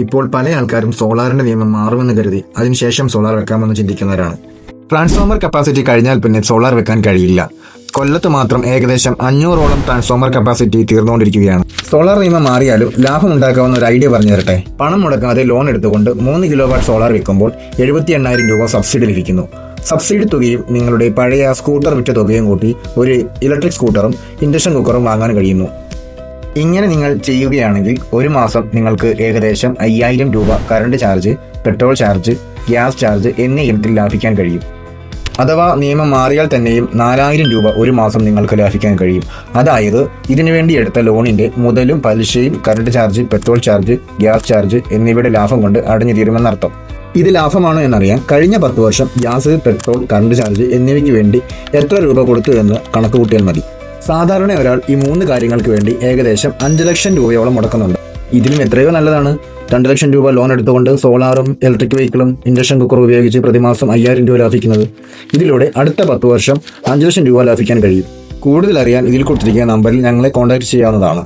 ഇപ്പോൾ പല ആൾക്കാരും സോളാറിന്റെ നിയമം മാറുമെന്ന് കരുതി അതിനുശേഷം സോളാർ വെക്കാമെന്ന് ചിന്തിക്കുന്നവരാണ്. ട്രാൻസ്ഫോമർ കപ്പാസിറ്റി കഴിഞ്ഞാൽ പിന്നെ സോളാർ വെക്കാൻ കഴിയില്ല. കൊല്ലത്ത് മാത്രം ഏകദേശം 500ഓളം ട്രാൻസ്ഫോമർ കപ്പാസിറ്റി തീർന്നുകൊണ്ടിരിക്കുകയാണ്. സോളാർ നിയമം മാറിയാലും ലാഭം ഉണ്ടാക്കാവുന്ന ഒരു ഐഡിയ പറഞ്ഞു തരട്ടെ. പണം മുടക്കാതെ ലോൺ എടുത്തുകൊണ്ട് 3 കിലോവാട്ട് സോളാർ വിൽക്കുമ്പോൾ 78,000 രൂപ സബ്സിഡി ലഭിക്കുന്നു. സബ്സിഡി തുകയും നിങ്ങളുടെ പഴയ സ്കൂട്ടർ വിറ്റ തുകയും കൂട്ടി ഒരു ഇലക്ട്രിക് സ്കൂട്ടറും ഇൻഡക്ഷൻ കുക്കറും വാങ്ങാൻ കഴിയുന്നു. ഇങ്ങനെ നിങ്ങൾ ചെയ്യുകയാണെങ്കിൽ ഒരു മാസം നിങ്ങൾക്ക് ഏകദേശം 5,000 രൂപ current charge, petrol charge, gas charge എന്നീ ഇനത്തിൽ ലാഭിക്കാൻ കഴിയും. അഥവാ നിയമം മാറിയാൽ തന്നെയും 4,000 രൂപ ഒരു മാസം നിങ്ങൾക്ക് ലാഭിക്കാൻ കഴിയും. അതായത് ഇതിനുവേണ്ടി എടുത്ത ലോണിന്റെ മുതലും പലിശയും current charge, petrol charge, gas charge എന്നിവയുടെ ലാഭം കൊണ്ട് അടഞ്ഞു തീരുമെന്നർത്ഥം. ഇത് ലാഭമാണോ എന്നറിയാൻ കഴിഞ്ഞ 10 വർഷം ഗ്യാസ്, പെട്രോൾ, കറണ്ട് ചാർജ് എന്നിവയ്ക്ക് വേണ്ടി എത്ര രൂപ കൊടുത്തു എന്ന് കണക്ക് കൂട്ടിയാൽ മതി. സാധാരണ ഒരാൾ ഈ 3 കാര്യങ്ങൾക്ക് വേണ്ടി ഏകദേശം 5 ലക്ഷം രൂപയോളം മുടക്കുന്നുണ്ട്. ഇതിലും എത്രയോ നല്ലതാണ് 2 ലക്ഷം രൂപ ലോൺ എടുത്തുകൊണ്ട് സോളാറും ഇലക്ട്രിക് വെഹിക്കിളും ഇൻഡക്ഷൻ കുക്കറും ഉപയോഗിച്ച് പ്രതിമാസം 5,000 രൂപ ലാഭിക്കുന്നത്. ഇതിലൂടെ അടുത്ത 10 വർഷം 5 ലക്ഷം രൂപ ലാഭിക്കാൻ കഴിയും. കൂടുതൽ അറിയാൻ ഇതിൽ കൊടുത്തിരിക്കുന്ന നമ്പറിൽ ഞങ്ങളെ കോൺടാക്ട് ചെയ്യാവുന്നതാണ്.